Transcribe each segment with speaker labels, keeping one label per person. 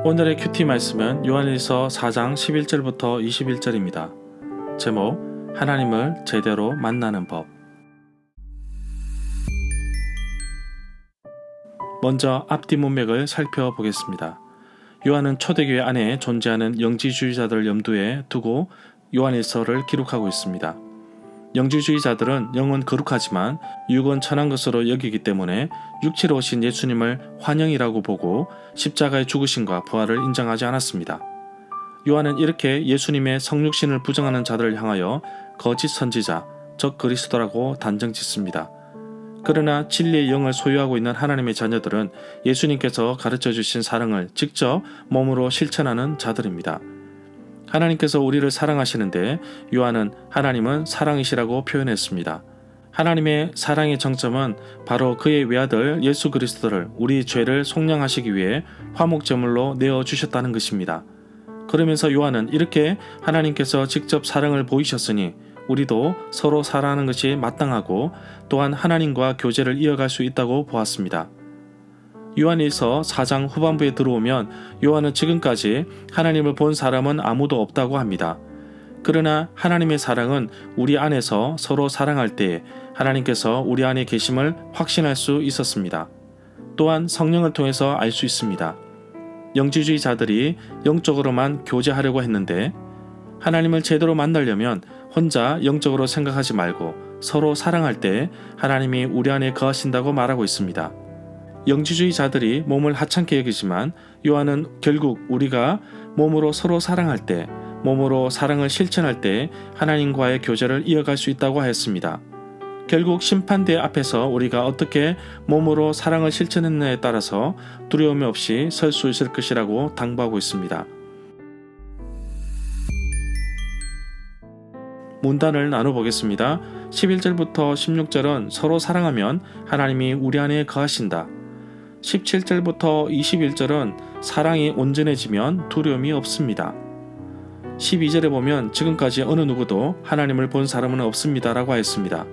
Speaker 1: 오늘의 큐티 말씀은 요한일서 4장 11절부터 21절입니다. 제목, 하나님을 제대로 만나는 법. 먼저 앞뒤 문맥을 살펴보겠습니다. 요한은 초대교회 안에 존재하는 영지주의자들을 염두에 두고 요한일서를 기록하고 있습니다. 영지주의자들은 영은 거룩하지만 육은 천한 것으로 여기기 때문에 육체로 오신 예수님을 환영이라고 보고 십자가의 죽으심과 부활을 인정하지 않았습니다. 요한은 이렇게 예수님의 성육신을 부정하는 자들을 향하여 거짓 선지자, 적 그리스도라고 단정짓습니다. 그러나 진리의 영을 소유하고 있는 하나님의 자녀들은 예수님께서 가르쳐주신 사랑을 직접 몸으로 실천하는 자들입니다. 하나님께서 우리를 사랑하시는데 요한은 하나님은 사랑이시라고 표현했습니다. 하나님의 사랑의 정점은 바로 그의 외아들 예수 그리스도를 우리 죄를 속량하시기 위해 화목제물로 내어주셨다는 것입니다. 그러면서 요한은 이렇게 하나님께서 직접 사랑을 보이셨으니 우리도 서로 사랑하는 것이 마땅하고 또한 하나님과 교제를 이어갈 수 있다고 보았습니다. 요한일서 4장 후반부에 들어오면 요한은 지금까지 하나님을 본 사람은 아무도 없다고 합니다. 그러나 하나님의 사랑은 우리 안에서 서로 사랑할 때에 하나님께서 우리 안에 계심을 확신할 수 있었습니다. 또한 성령을 통해서 알 수 있습니다. 영지주의자들이 영적으로만 교제하려고 했는데 하나님을 제대로 만나려면 혼자 영적으로 생각하지 말고 서로 사랑할 때 하나님이 우리 안에 거하신다고 말하고 있습니다. 영지주의자들이 몸을 하찮게 여기지만 요한은 결국 우리가 몸으로 서로 사랑할 때, 몸으로 사랑을 실천할 때 하나님과의 교제를 이어갈 수 있다고 하였습니다. 결국 심판대 앞에서 우리가 어떻게 몸으로 사랑을 실천했느냐에 따라서 두려움이 없이 설 수 있을 것이라고 당부하고 있습니다. 문단을 나눠보겠습니다. 11절부터 16절은 서로 사랑하면 하나님이 우리 안에 거하신다. 17절부터 21절은 사랑이 온전해지면 두려움이 없습니다. 12절에 보면 지금까지 어느 누구도 하나님을 본 사람은 없습니다 라고 하였습니다.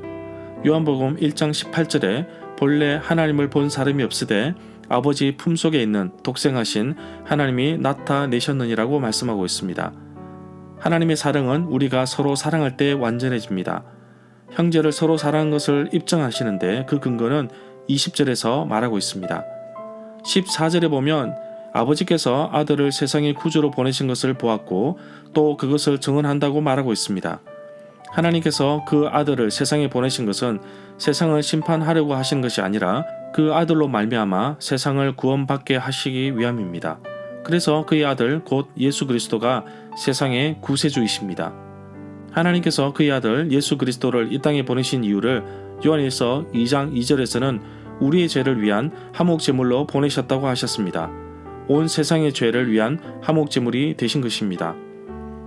Speaker 1: 요한복음 1장 18절에 본래 하나님을 본 사람이 없으되 아버지 품속에 있는 독생하신 하나님이 나타내셨느니라고 말씀하고 있습니다. 하나님의 사랑은 우리가 서로 사랑할 때 완전해집니다. 형제를 서로 사랑한 것을 입증하시는데 그 근거는 20절에서 말하고 있습니다. 14절에 보면 아버지께서 아들을 세상의 구주로 보내신 것을 보았고 또 그것을 증언한다고 말하고 있습니다. 하나님께서 그 아들을 세상에 보내신 것은 세상을 심판하려고 하신 것이 아니라 그 아들로 말미암아 세상을 구원받게 하시기 위함입니다. 그래서 그의 아들 곧 예수 그리스도가 세상의 구세주이십니다. 하나님께서 그의 아들 예수 그리스도를 이 땅에 보내신 이유를 요한일서 2장 2절에서는 우리의 죄를 위한 화목제물로 보내셨다고 하셨습니다. 온 세상의 죄를 위한 화목제물이 되신 것입니다.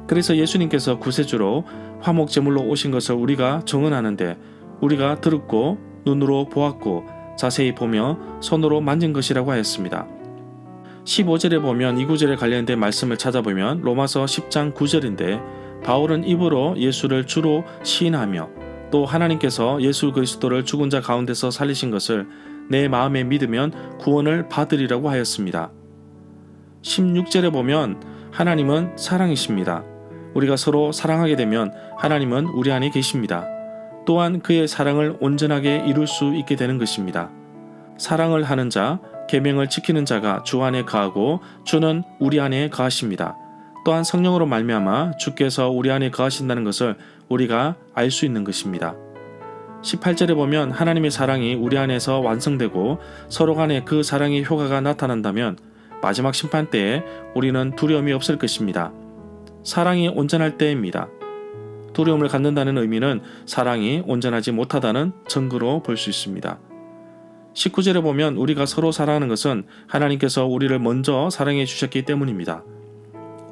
Speaker 1: 그래서 예수님께서 구세주로 화목제물로 오신 것을 우리가 증언하는데 우리가 들었고 눈으로 보았고 자세히 보며 손으로 만진 것이라고 하였습니다. 15절에 보면 이 구절에 관련된 말씀을 찾아보면 로마서 10장 9절인데 바울은 입으로 예수를 주로 시인하며 또 하나님께서 예수 그리스도를 죽은 자 가운데서 살리신 것을 내 마음에 믿으면 구원을 받으리라고 하였습니다. 16절에 보면 하나님은 사랑이십니다. 우리가 서로 사랑하게 되면 하나님은 우리 안에 계십니다. 또한 그의 사랑을 온전하게 이룰 수 있게 되는 것입니다. 사랑을 하는 자, 계명을 지키는 자가 주 안에 거하고 주는 우리 안에 거하십니다. 또한 성령으로 말미암아 주께서 우리 안에 거하신다는 것을 우리가 알 수 있는 것입니다. 18절에 보면 하나님의 사랑이 우리 안에서 완성되고 서로 간에 그 사랑의 효과가 나타난다면 마지막 심판 때에 우리는 두려움이 없을 것입니다. 사랑이 온전할 때입니다. 두려움을 갖는다는 의미는 사랑이 온전하지 못하다는 증거로 볼 수 있습니다. 19절에 보면 우리가 서로 사랑하는 것은 하나님께서 우리를 먼저 사랑해 주셨기 때문입니다.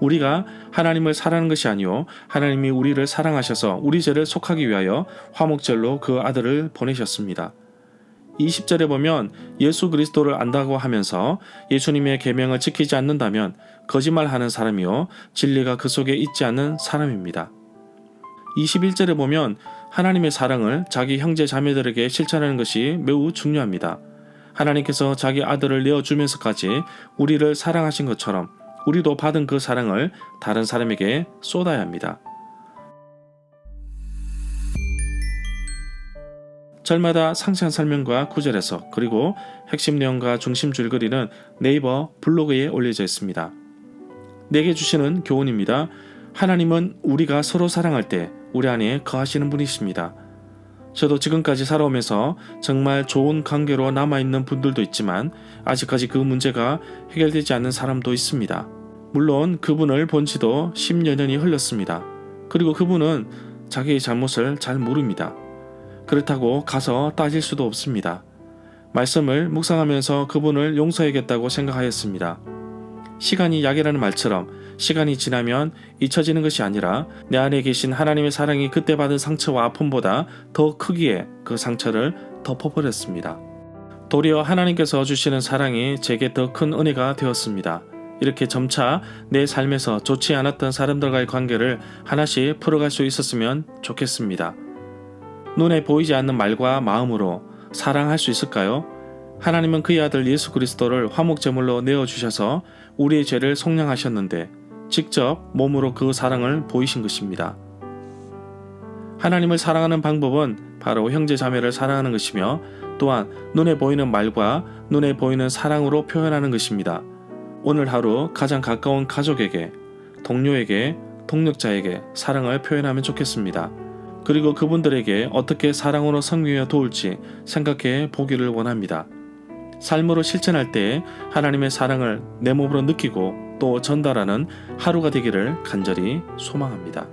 Speaker 1: 우리가 하나님을 사랑하는 것이 아니요 하나님이 우리를 사랑하셔서 우리 죄를 속하기 위하여 화목제물로 그 아들을 보내셨습니다. 20절에 보면 예수 그리스도를 안다고 하면서 예수님의 계명을 지키지 않는다면 거짓말하는 사람이요 진리가 그 속에 있지 않는 사람입니다. 21절에 보면 하나님의 사랑을 자기 형제 자매들에게 실천하는 것이 매우 중요합니다. 하나님께서 자기 아들을 내어주면서까지 우리를 사랑하신 것처럼 우리도 받은 그 사랑을 다른 사람에게 쏟아야 합니다. 절마다 상세한 설명과 구절에서 그리고 핵심 내용과 중심 줄거리는 네이버 블로그에 올려져 있습니다. 내게 주시는 교훈입니다. 하나님은 우리가 서로 사랑할 때 우리 안에 거하시는 분이십니다. 저도 지금까지 살아오면서 정말 좋은 관계로 남아있는 분들도 있지만 아직까지 그 문제가 해결되지 않는 사람도 있습니다. 물론 그분을 본 지도 10여 년이 흘렀습니다. 그리고 그분은 자기의 잘못을 잘 모릅니다. 그렇다고 가서 따질 수도 없습니다. 말씀을 묵상하면서 그분을 용서해야겠다고 생각하였습니다. 시간이 약이라는 말처럼 시간이 지나면 잊혀지는 것이 아니라 내 안에 계신 하나님의 사랑이 그때 받은 상처와 아픔보다 더 크기에 그 상처를 덮어버렸습니다. 도리어 하나님께서 주시는 사랑이 제게 더 큰 은혜가 되었습니다. 이렇게 점차 내 삶에서 좋지 않았던 사람들과의 관계를 하나씩 풀어갈 수 있었으면 좋겠습니다. 눈에 보이지 않는 말과 마음으로 사랑할 수 있을까요? 하나님은 그의 아들 예수 그리스도를 화목제물로 내어주셔서 우리의 죄를 속량하셨는데 직접 몸으로 그 사랑을 보이신 것입니다. 하나님을 사랑하는 방법은 바로 형제 자매를 사랑하는 것이며 또한 눈에 보이는 말과 눈에 보이는 사랑으로 표현하는 것입니다. 오늘 하루 가장 가까운 가족에게, 동료에게, 동력자에게 사랑을 표현하면 좋겠습니다. 그리고 그분들에게 어떻게 사랑으로 섬기며 도울지 생각해 보기를 원합니다. 삶으로 실천할 때 하나님의 사랑을 내 몸으로 느끼고 또 전달하는 하루가 되기를 간절히 소망합니다.